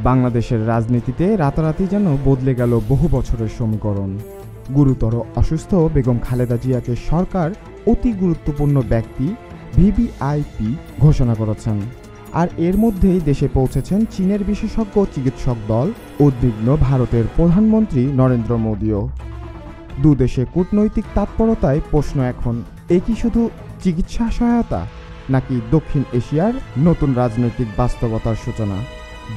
বাংলাদেশের রাজনীতিতে রাতারাতি যেন বদলে গেল বহু বছরের সমীকরণ। গুরুতর অসুস্থ বেগম খালেদা জিয়াকে সরকার অতি গুরুত্বপূর্ণ ব্যক্তি ভিভিআইপি ঘোষণা করেছেন। আর এর মধ্যেই দেশে পৌঁছেছেন চীনের বিশেষজ্ঞ চিকিৎসক দল, উদ্বিগ্ন ভারতের প্রধানমন্ত্রী নরেন্দ্র মোদীও। দুদেশে কূটনৈতিক তৎপরতায় প্রশ্ন এখন, এ কি শুধু চিকিৎসা সহায়তা নাকি দক্ষিণ এশিয়ার নতুন রাজনৈতিক বাস্তবতার সূচনা?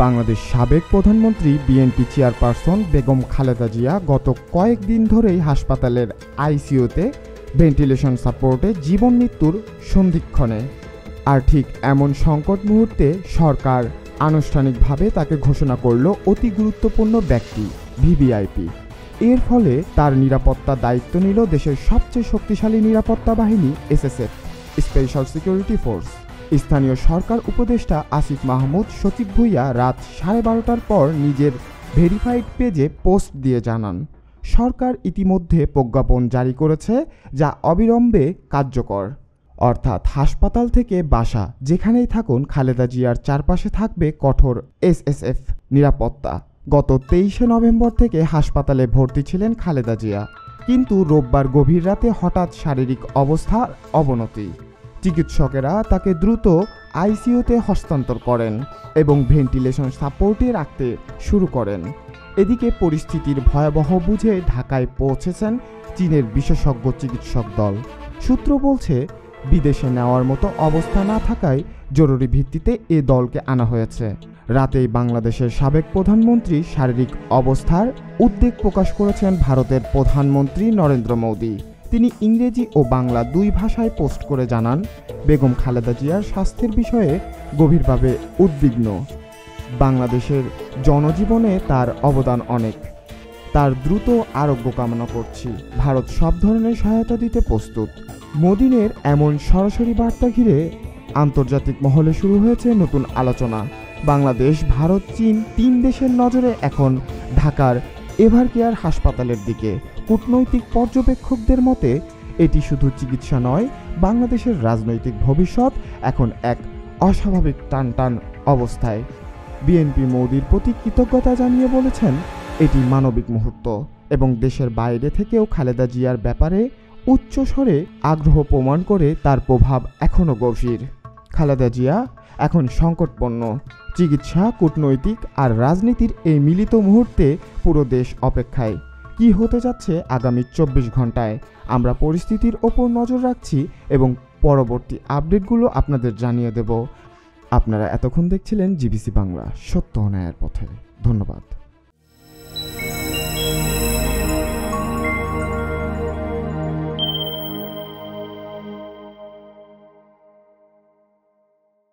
বাংলাদেশ সাবেক প্রধানমন্ত্রী বিএনপি চেয়ারপারসন বেগম খালেদা জিয়া গত কয়েকদিন ধরেই হাসপাতালের আইসিইউতে ভেন্টিলেশন সাপোর্টে জীবন মৃত্যুর সন্ধিক্ষণে। আর ঠিক এমন সংকট মুহূর্তে সরকার আনুষ্ঠানিকভাবে তাকে ঘোষণা করল অতি গুরুত্বপূর্ণ ব্যক্তি ভিভিআইপি। এর ফলে তার নিরাপত্তা দায়িত্ব নিল দেশের সবচেয়ে শক্তিশালী নিরাপত্তা বাহিনী এসএসএফ, স্পেশাল সিকিউরিটি ফোর্স। স্থানীয় সরকার উপদেষ্টা আসিফ মাহমুদ সচিব ভুইয়া রাত 12:30টার পর নিজের ভেরিফাইড পেজে পোস্ট দিয়ে জানান, সরকার ইতিমধ্যে প্রজ্ঞাপন জারি করেছে যা অবিলম্বে কার্যকর। অর্থাৎ হাসপাতাল থেকে বাসা যেখানেই থাকুন, খালেদা জিয়ার চারপাশে থাকবে কঠোর এসএসএফ নিরাপত্তা। গত 23শে নভেম্বর থেকে হাসপাতালে ভর্তি ছিলেন খালেদা জিয়া, কিন্তু রোববার গভীর রাতে হঠাৎ শারীরিক অবস্থার অবনতি। চিকিৎসকেরা তাকে দ্রুত আইসিইউতে হস্তান্তর করেন এবং ভেন্টিলেশন সাপোর্টে রাখতে শুরু করেন। এদিকে পরিস্থিতির ভয়াবহ বুঝে ঢাকায় পৌঁছেছেন চীনের বিশেষজ্ঞ চিকিৎসক দল। সূত্র বলছে, বিদেশে নেওয়ার মতো অবস্থা না থাকায় জরুরি ভিত্তিতে এ দলকে আনা হয়েছে। রাতেই বাংলাদেশের সাবেক প্রধানমন্ত্রী শারীরিক অবস্থার উদ্বেগ প্রকাশ করেছেন ভারতের প্রধানমন্ত্রী নরেন্দ্র মোদী। তিনি ইংরেজি ও বাংলা দুই ভাষায় পোস্ট করে জানান, বেগম খালেদা জিয়ার স্বাস্থ্যের বিষয়ে গভীরভাবে উদ্বিগ্ন। বাংলাদেশের জনজীবনে তার অবদান অনেক। তার দ্রুত আরোগ্য কামনা করছি। ভারত সব ধরনের সহায়তা দিতে প্রস্তুত। মোদিনের এমন সরাসরি বার্তা ঘিরে আন্তর্জাতিক মহলে শুরু হয়েছে নতুন আলোচনা। বাংলাদেশ, ভারত, চীন তিন দেশের নজরে এখন ঢাকার এভারকেয়ার হাসপাতালের দিকে। কূটনৈতিক পর্যবেক্ষকদের মতে এটি শুধু চিকিৎসা নয়, বাংলাদেশের রাজনৈতিক ভবিষ্যৎ এখন এক অস্বাভাবিক টানটান অবস্থায়। বিএনপি মোদির প্রতি কৃতজ্ঞতা জানিয়ে বলেছেন, এটি মানবিক মুহূর্ত এবং দেশের বাইরে থেকেও খালেদা জিয়ার ব্যাপারে উচ্চস্বরে আগ্রহ প্রমাণ করে তার প্রভাব এখনও গভীর। খালেদা জিয়া এখন সংকটপন্ন। চিকিৎসা, কূটনৈতিক আর রাজনীতির এই মিলিত মুহূর্তে পুরো দেশ অপেক্ষায়। কি হতে যাচ্ছে আগামী 24 ঘন্টায়? আমরা পরিস্থিতির ওপর নজর রাখছি এবং পরবর্তী আপডেটগুলো আপনাদের জানিয়ে দেব। আপনারা এতক্ষণ দেখছিলেন জিবিসি বাংলা, সত্য ও ন্যায়ের পথে। ধন্যবাদ।